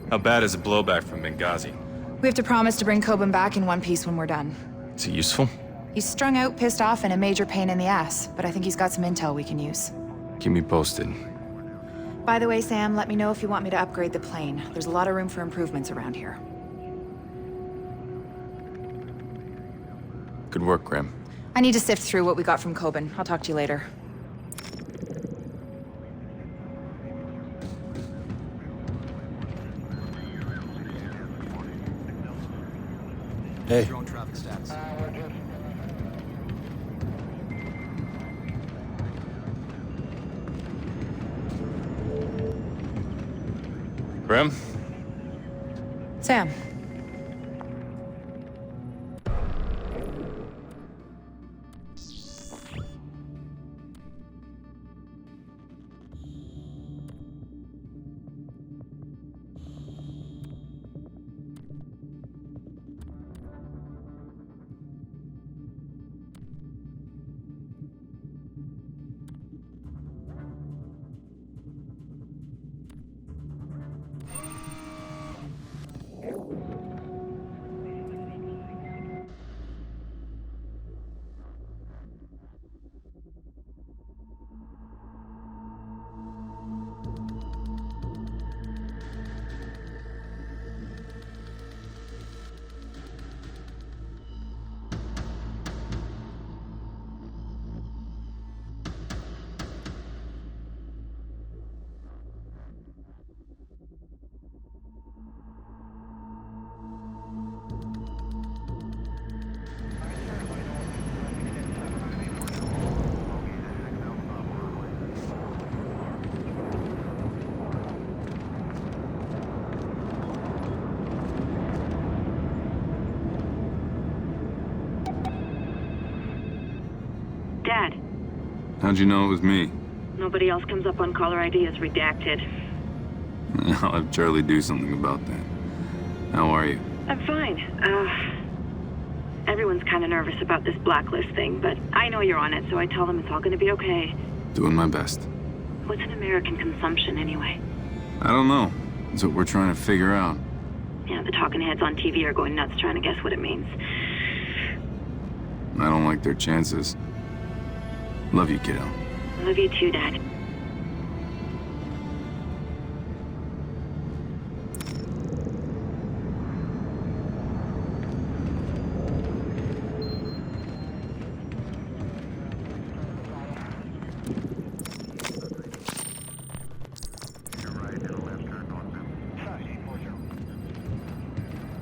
How bad is the blowback from Benghazi? We have to promise to bring Coben back in one piece when we're done. Is it useful? He's strung out, pissed off, and a major pain in the ass, but I think he's got some intel we can use. Keep me posted. By the way, Sam, let me know if you want me to upgrade the plane. There's a lot of room for improvements around here. Good work, Grim. I need to sift through what we got from Coben. I'll talk to you later. Hey. Drone traffic stats. Grim? Sam. Dad, How'd you know it was me? nobody else comes up on caller ID as redacted. I'll have Charlie do something about that. How are you? I'm fine. Everyone's kind of nervous about this Blacklist thing, but I know you're on it, so I tell them it's all gonna be okay. Doing my best. What's an American consumption anyway? I don't know. That's what we're trying to figure out. Yeah, the talking heads on TV are going nuts trying to guess what it means. I don't like their chances. Love you, kiddo. Love you too, Dad.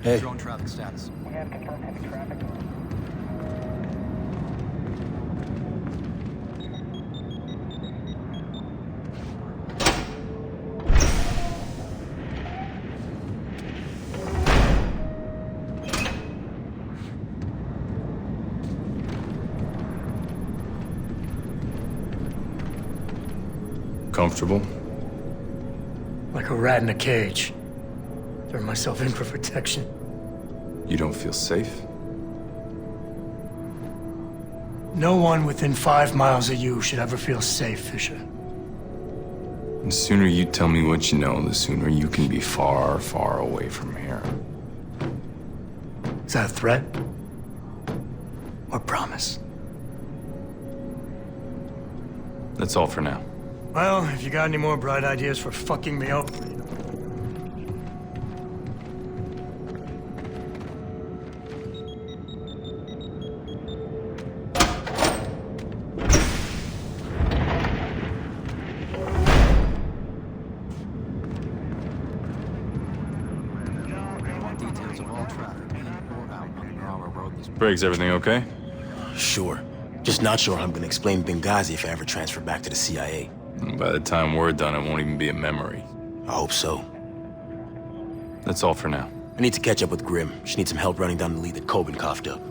Hey. Drone traffic status. We have confirmed heavy traffic. Comfortable? Like a rat in a cage. Throw myself in for protection. You don't feel safe? No one within 5 miles of you should ever feel safe, Fisher. The sooner you tell me what you know, the sooner you can be far, far away from here. Is that a threat? Or promise? That's all for now. Well, if you got any more bright ideas for fucking me over, you know. Want details of all traffic in or out on the Narawa Road this Briggs, everything okay? Sure. Just not sure how I'm gonna explain Benghazi if I ever transfer back to the CIA. By the time we're done, it won't even be a memory. I hope so. That's all for now. I need to catch up with Grim. She needs some help running down the lead that Coben coughed up.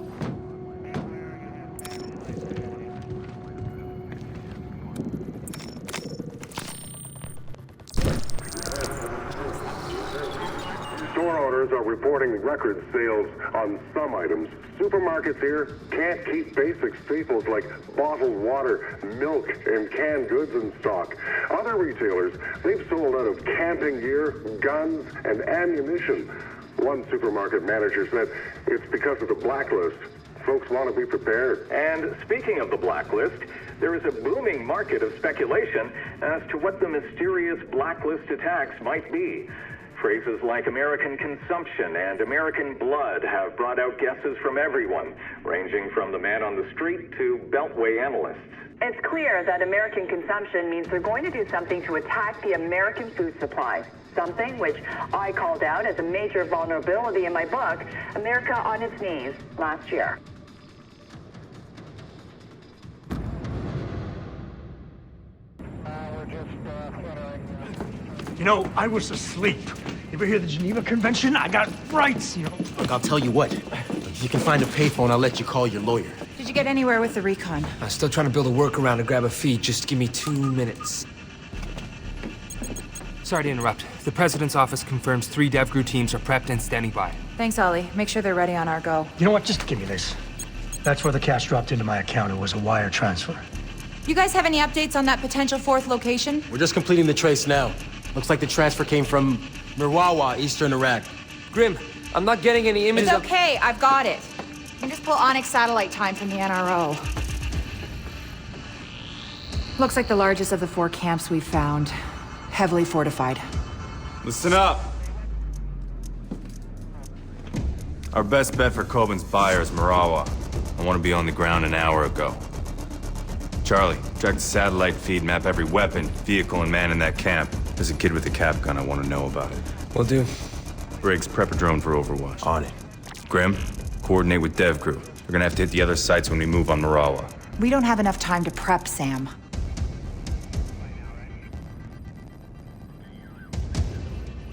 Store owners are reporting record sales on some items. Supermarkets here can't keep basic staples like bottled water, milk, and canned goods in stock. Other retailers, they've sold out of camping gear, guns, and ammunition. One supermarket manager said it's because of the Blacklist. Folks want to be prepared. And speaking of the Blacklist, there is a booming market of speculation as to what the mysterious Blacklist attacks might be. Phrases like American consumption and American blood have brought out guesses from everyone, ranging from the man on the street to Beltway analysts. It's clear that American consumption means they're going to do something to attack the American food supply. Something which I called out as a major vulnerability in my book, America on Its Knees, last year. You know, I was asleep. You ever hear the Geneva Convention? I got rights, you know. Look, I'll tell you what. If you can find a payphone, I'll let you call your lawyer. Did you get anywhere with the recon? I'm still trying to build a workaround to grab a feed. Just give me 2 minutes. Sorry to interrupt. The President's office confirms 3 DevGru teams are prepped and standing by. Thanks, Ollie. Make sure they're ready on our go. You know what? Just give me this. That's where the cash dropped into my account. It was a wire transfer. You guys have any updates on that potential 4th location? We're just completing the trace now. Looks like the transfer came from Mirwawa, eastern Iraq. Grim, I'm not getting any images It's okay, I've got it. You can just pull Onyx satellite time from the NRO. Looks like the largest of the 4 camps we've found. Heavily fortified. Listen up. Our best bet for Coben's buyer is Marawa. I want to be on the ground an hour ago. Charlie, track the satellite feed, map every weapon, vehicle, and man in that camp. There's a kid with a cap gun. I want to know about it. Will do. Briggs, prep a drone for Overwatch. On it. Grim, coordinate with DevGru. We're gonna have to hit the other sites when we move on Marawa. We don't have enough time to prep, Sam.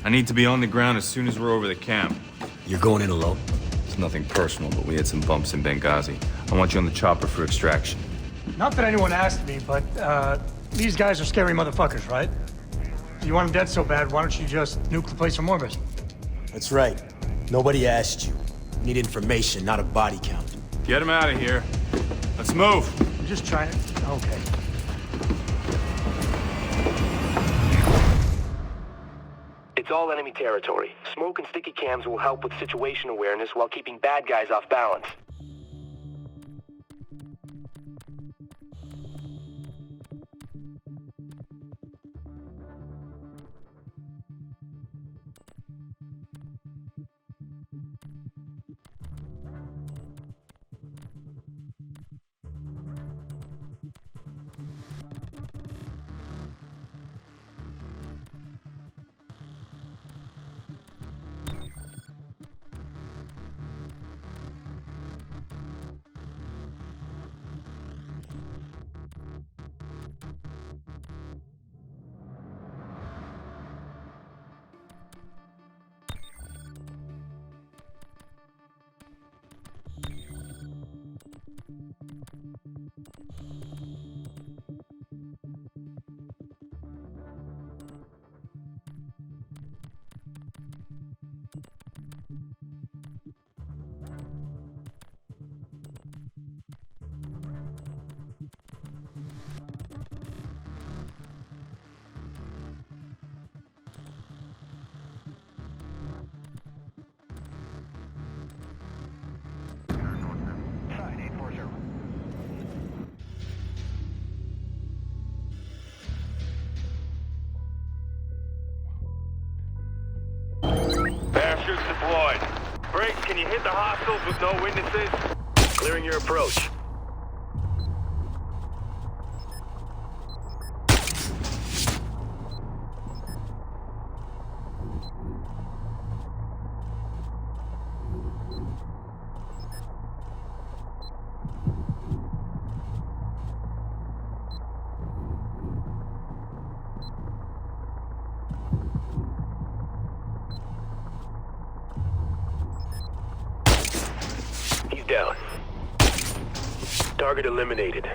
I need to be on the ground as soon as we're over the camp. You're going in alone? It's nothing personal, but we had some bumps in Benghazi. I want you on the chopper for extraction. Not that anyone asked me, but, these guys are scary motherfuckers, right? If you want them dead so bad, why don't you just nuke the place from orbit? That's right. Nobody asked you. We need information, not a body count. Get him out of here. Let's move. I'm just trying to... Okay. It's all enemy territory. Smoke and sticky cams will help with situation awareness while keeping bad guys off balance. Parachutes deployed. Briggs, can you hit the hostiles with no witnesses? Clearing your approach. He's down. Target eliminated.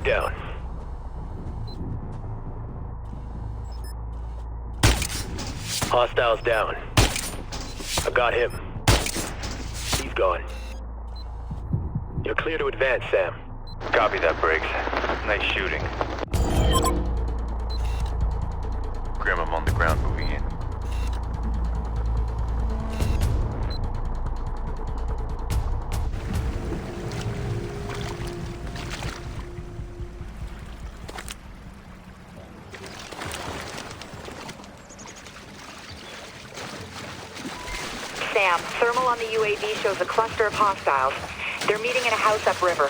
Target down. Hostiles down. I got him. He's gone. You're clear to advance, Sam. Copy that, Briggs. Nice shooting. Grim, I'm on the ground moving in. Sam, thermal on the UAV shows a cluster of hostiles. They're meeting in a house upriver.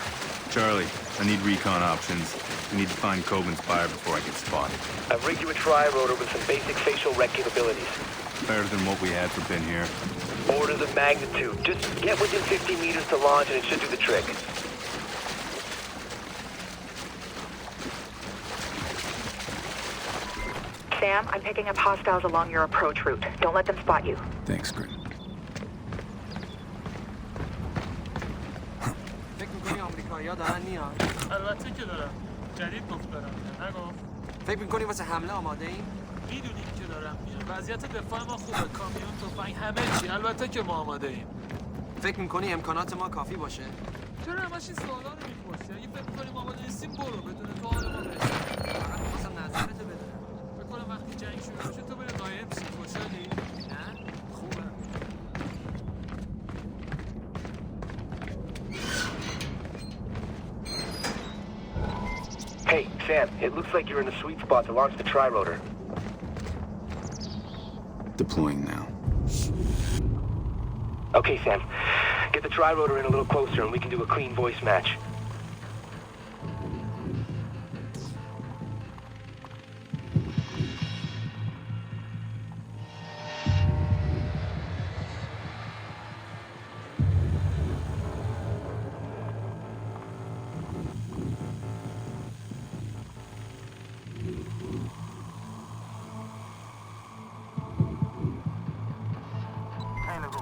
Charlie, I need recon options. We need to find Coben's buyer before I get spotted. I've rigged you a tri-rotor with some basic facial rec capabilities. Better than what we had for Ben here. Orders of magnitude. Just get within 50 meters to launch and it should do the trick. Sam, I'm picking up hostiles along your approach route. Don't let them spot you. Thanks, Grim. البته که دارم. جدید دخترم. نگفت. فکر می‌کنی واسه حمله آماده ایم؟ میدونیم که دارم میام. وضعیت دفاع ما خوبه. کامیون، تفنگ، همه چی. البته که ما آماده ایم. فکر می‌کنی امکانات ما کافی باشه؟ چرا همش این سوالا رو می‌پرسی؟ اگه فکر می‌کنی ما آماده نیستیم برو بدون تو حال ما بشه. فقط می‌خواستم نظرتو بدونم. فکر کنم وقتی جنگ شروع بشه تو بری قایم شی. خوشحالی؟ نه؟ خوبه. Hey, Sam, it looks like you're in the sweet spot to launch the tri-rotor. Deploying now. Okay, Sam. Get the tri-rotor in a little closer and we can do a clean voice match.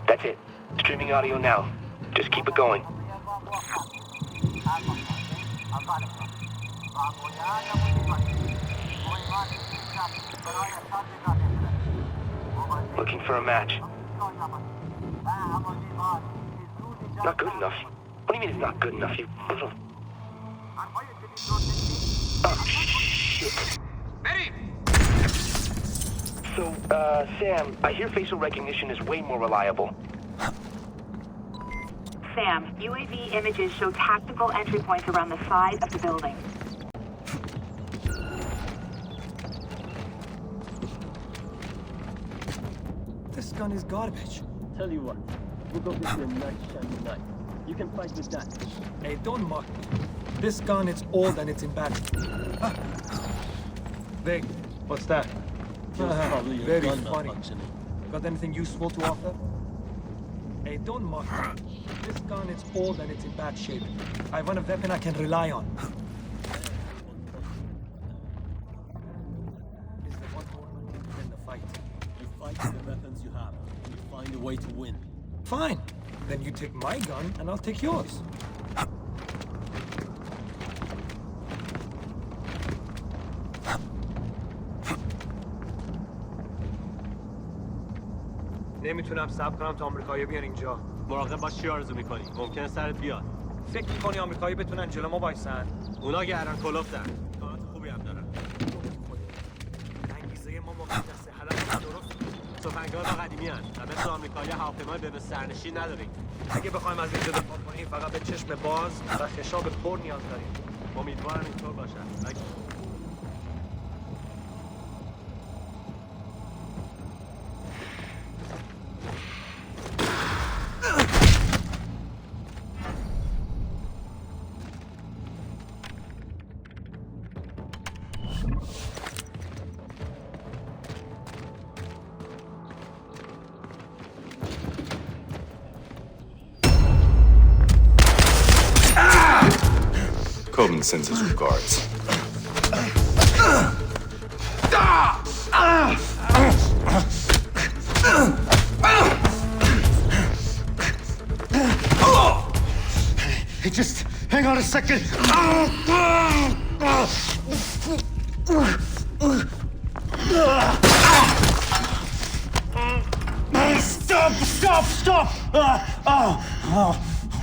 That's it. Streaming audio now. Just keep it going. Looking for a match. Not good enough? What do you mean it's not good enough, you little... Oh, shit. So, Sam, I hear facial recognition is way more reliable. Sam, UAV images show tactical entry points around the side of the building. This gun is garbage. Tell you what, we'll go get you a nice shiny knife. You can fight with that. Hey, don't mock me. This gun, it's old and it's in bad. Big, what's that? Very funny. Got anything useful to offer? Hey, don't mock me. This gun, it's old and it's in bad shape. I want a weapon I can rely on. Is there one more in the fight? You fight with the weapons you have, and you find a way to win. Fine. Then you take my gun and I'll take yours. نمیتونم صبر کنم تا آمریکایی بیان اینجا. مراقب باش چی آرزو میکنی؟ ممکنه سرت بیاد. فکر میکنی آمریکایی بتونن جلو ما وایسن؟ اونا گردن کلفتن. امکانات خوبی هم دارن. انگیزه ما موقع دست حلق درست. تفنگ‌ها ما قدیمی هستن. و مثل آمریکایی هواپیمای بدون سرنشین نداریم. اگه بخوایم از اینجا دفاع کنیم فقط به چشم باز و خشاب پر نیاز داریم. امیدوارم اینطور باشه. Coben sends his regards. Hey, just hang on a second. Stop!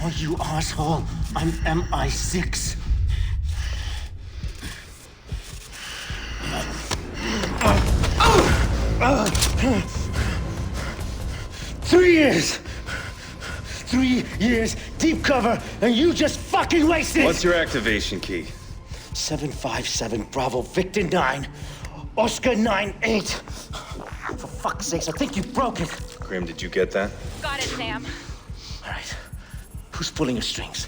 Oh, you asshole. I'm MI6. Three years, deep cover, and you just fucking wasted! What's your activation key? 757 Bravo Victor 9, Oscar 98. For fuck's sakes, I think you broke it. Grim, did you get that? Got it, Sam. All right. Who's pulling your strings?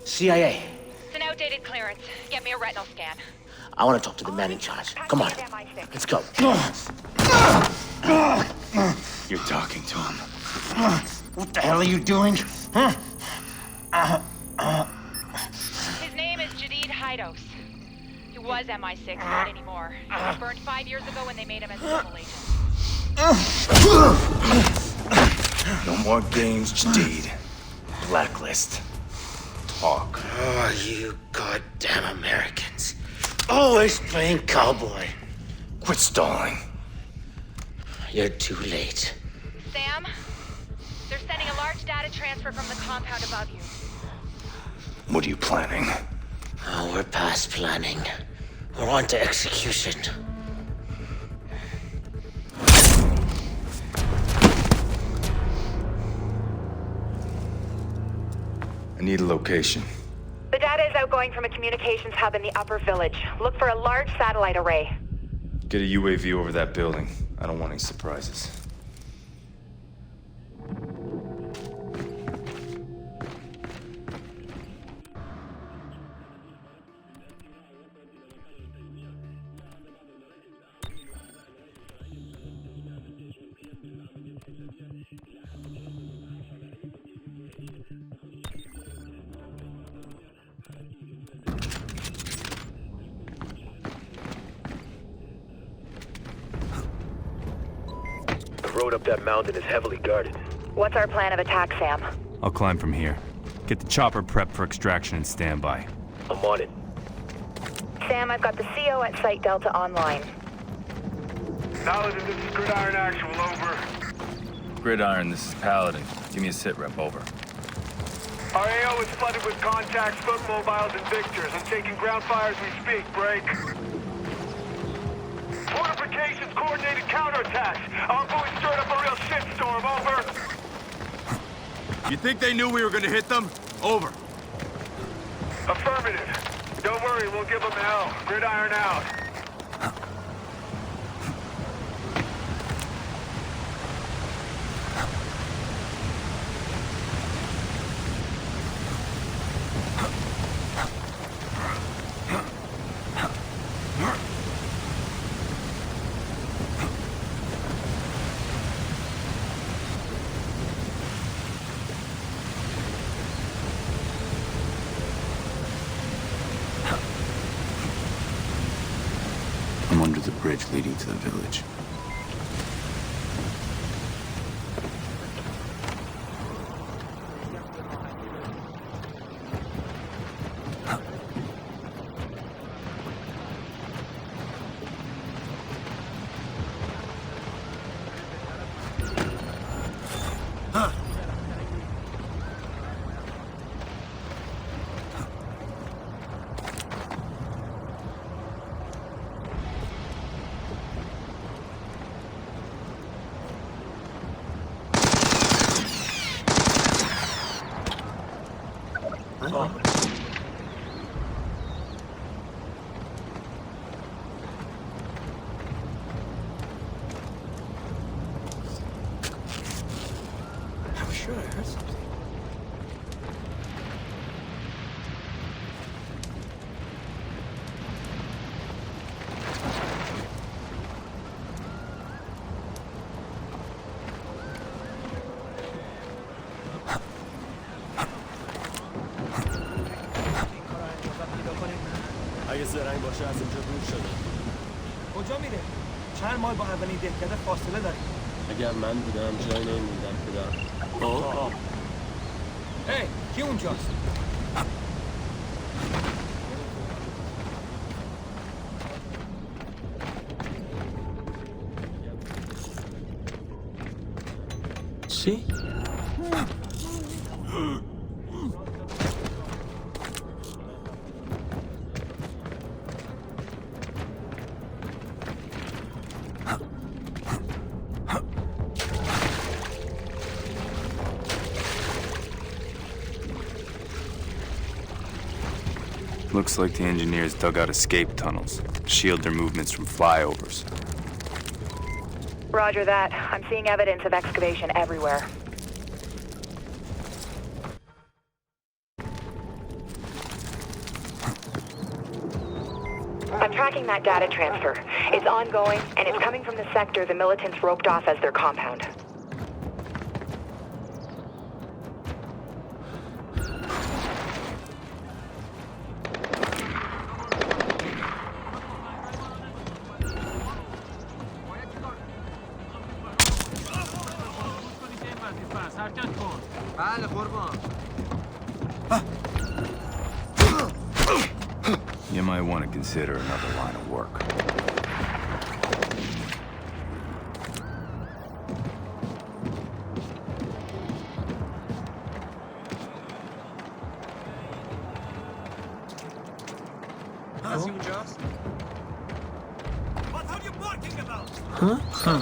CIA. It's an outdated clearance. Get me a retinal scan. I want to talk to the man in charge. Come on. Let's go. You're talking to him. What the hell are you doing? Huh? His name is Jadid Hidos. He was MI6, not anymore. He was burned 5 years ago when they made him as a double agent. No more games, Jadid. Blacklist. Talk. Oh, you goddamn Americans. Always playing cowboy. Quit stalling. You're too late. Sam, they're sending a large data transfer from the compound above you. What are you planning? Oh, we're past planning. We're on to execution. I need a location. The data is outgoing from a communications hub in the upper village. Look for a large satellite array. Get a UAV over that building. I don't want any surprises. The road up that mountain is heavily guarded. What's our plan of attack, Sam? I'll climb from here. Get the chopper prepped for extraction and standby. I'm on it. Sam, I've got the CO at Site Delta online. Paladin, this is Gridiron Actual, over. Gridiron, this is Paladin. Give me a sit rep, over. Our AO is flooded with contacts, foot mobiles, and victors. I'm taking ground fire as we speak. Break. Fortifications, coordinated counterattacks. Envoy stirred up a real shitstorm, over. You think they knew we were gonna hit them? Over. Affirmative. Don't worry, we'll give them hell. Gridiron out. I'm under the bridge leading to the village. I'm sure I heard something. اگه زرنگ باشه از اینجا دور شده. کجا میره؟ چند مایل با اولین دهکده فاصله داریم. اگر من بودم جای نمیدم پدر. کی اونجاست؟ چی؟ Looks like the engineers dug out escape tunnels, shield their movements from flyovers. Roger that. I'm seeing evidence of excavation everywhere. I'm tracking that data transfer. It's ongoing, and it's coming from the sector the militants roped off as their compound. You might want to consider another line of work. Huh?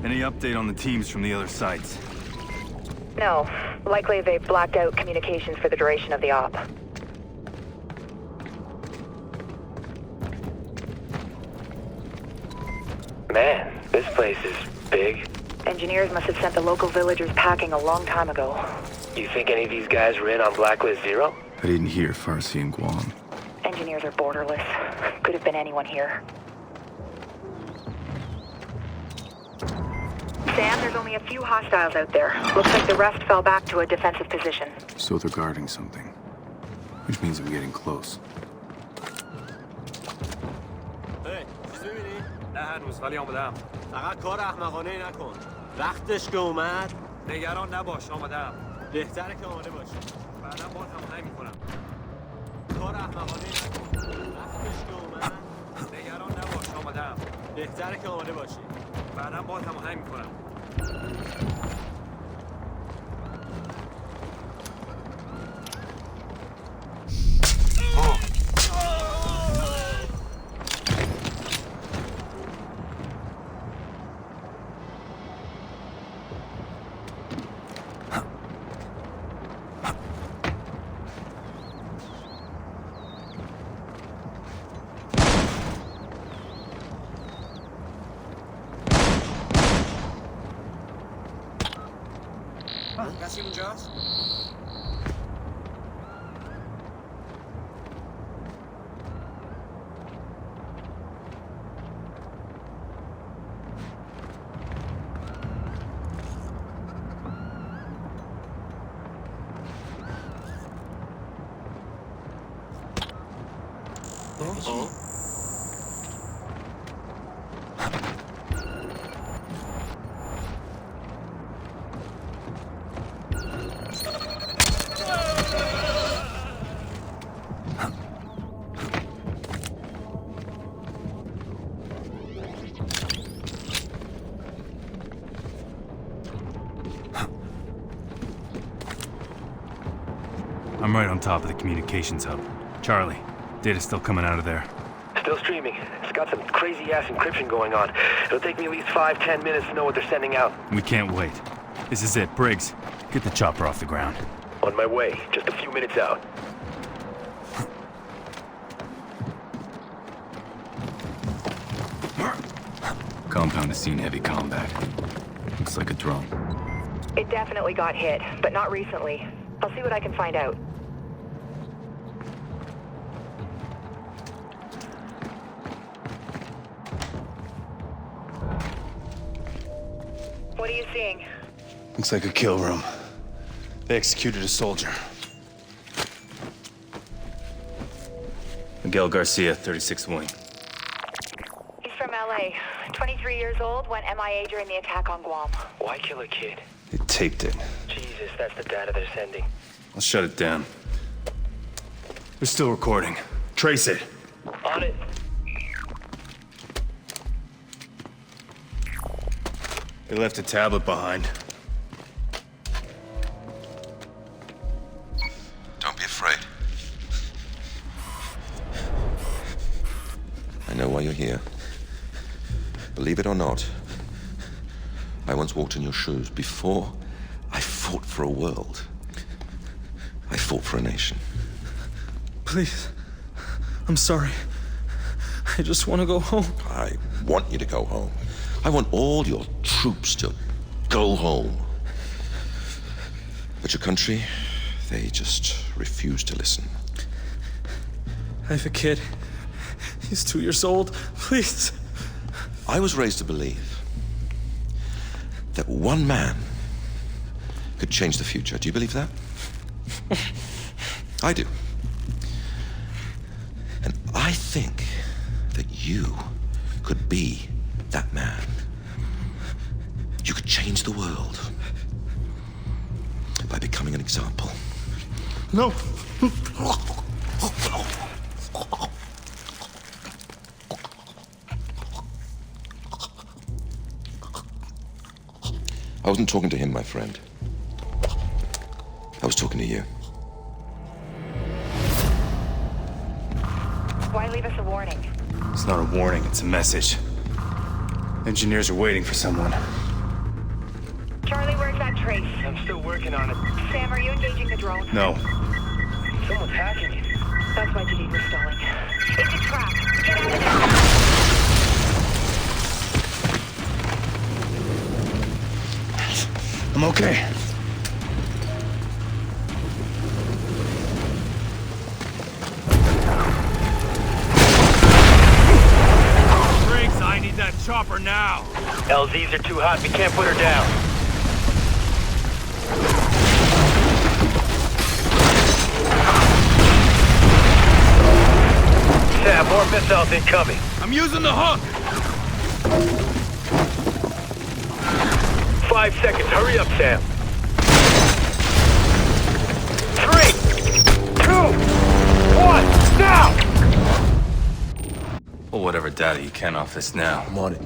Any update on the teams from the other sites? No. Likely they've blacked out communications for the duration of the op. Man, this place is big. Engineers must have sent the local villagers packing a long time ago. You think any of these guys were in on Blacklist Zero? I didn't hear Farsi and Guam. Engineers are borderless. Could have been anyone here. Sam, there's only a few hostiles out there. Looks like the rest fell back to a defensive position. So they're guarding something. Which means I'm getting close. نه هنوز ولی آمدم. فقط کار احمقانه نکن. وقتش که اومد نگران نباش آمدم. بهتره که آماده باشی. بعداً باهات هماهنگ میکنم. کار احمقانه نکن. وقتش که اومد نگران نباش آمدم. بهتره که آماده باشی. بعداً باهات هماهنگ میکنم. کسی اونجاست؟ I'm right on top of the communications hub. Charlie, data's still coming out of there. Still streaming. It's got some crazy-ass encryption going on. It'll take me at least 5-10 minutes to know what they're sending out. We can't wait. This is it. Briggs, get the chopper off the ground. On my way. Just a few minutes out. Compound has seen heavy combat. Looks like a drone. It definitely got hit, but not recently. I'll see what I can find out. What are you seeing? Looks like a kill room. They executed a soldier. Miguel Garcia, 36th Wing. He's from LA. 23 years old, went MIA during the attack on Guam. Why kill a kid? They taped it. Jesus, that's the data they're sending. I'll shut it down. They're still recording. Trace it. On it. They left a tablet behind. Don't be afraid. I know why you're here. Believe it or not, I once walked in your shoes. Before I fought for a world, I fought for a nation. Please. I'm sorry. I just want to go home. I want you to go home. I want all your troops to go home. But your country, they just refuse to listen. I have a kid. He's 2 years old. Please. I was raised to believe that one man could change the future. Do you believe that? I do. And I think that you could be that man. You could change the world by becoming an example. No. I wasn't talking to him, my friend. I was talking to you. Why leave us a warning? It's not a warning, it's a message. Engineers are waiting for someone. Charlie, where's that trace? I'm still working on it. Sam, are you engaging the drone? No. Someone's hacking it. That's why Jadid was stalling. It's a trap. Get out of there. I'm okay. Briggs, I need that chopper now. LZs are too hot. We can't put her down. Sam, more missiles incoming. I'm using the hook. 5 seconds. Hurry up, Sam. 3, 2, 1, now! Pull whatever data you can off this now. I'm on it.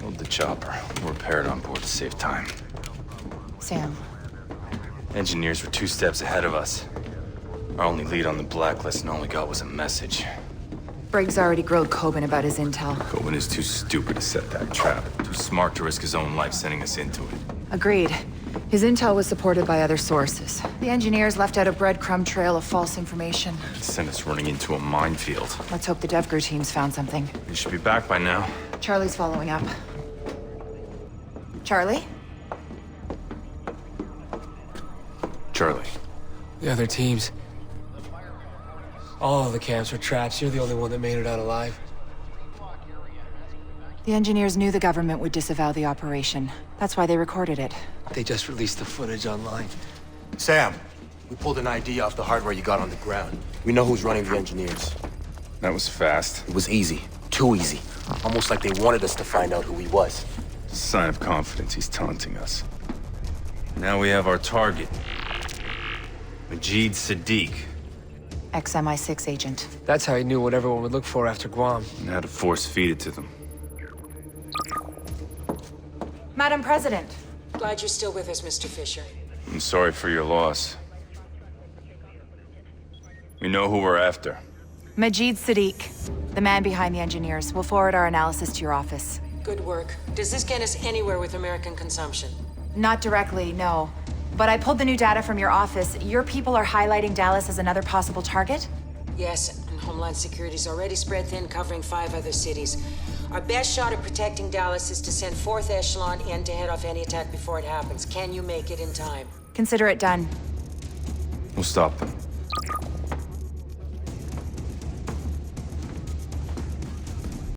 Load the chopper. We'll repair it on board to save time. Sam. Engineers were 2 steps ahead of us. Our only lead on the blacklist and all we got was a message. Briggs already grilled Coben about his intel. Coben is too stupid to set that trap. Too smart to risk his own life sending us into it. Agreed. His intel was supported by other sources. The engineers left out a breadcrumb trail of false information. Sent us running into a minefield. Let's hope the DevGru teams found something. They should be back by now. Charlie's following up. Charlie? Charlie. The other teams. All of the camps were traps. You're the only one that made it out alive. The engineers knew the government would disavow the operation. That's why they recorded it. They just released the footage online. Sam, we pulled an ID off the hardware you got on the ground. We know who's running the engineers. That was fast. It was easy. Too easy. Almost like they wanted us to find out who he was. It's a sign of confidence. He's taunting us. Now we have our target. Majid Sadiq. Ex-MI6 agent. That's how he knew what everyone would look for after Guam. And how to force feed it to them. Madam President. Glad you're still with us, Mr. Fisher. I'm sorry for your loss. We know who we're after. Majid Sadiq, the man behind the engineers. We'll forward our analysis to your office. Good work. Does this get us anywhere with American consumption? Not directly, no. But I pulled the new data from your office. Your people are highlighting Dallas as another possible target? Yes, and Homeland Security's already spread thin, covering 5 other cities. Our best shot at protecting Dallas is to send 4th Echelon in to head off any attack before it happens. Can you make it in time? Consider it done. We'll stop them.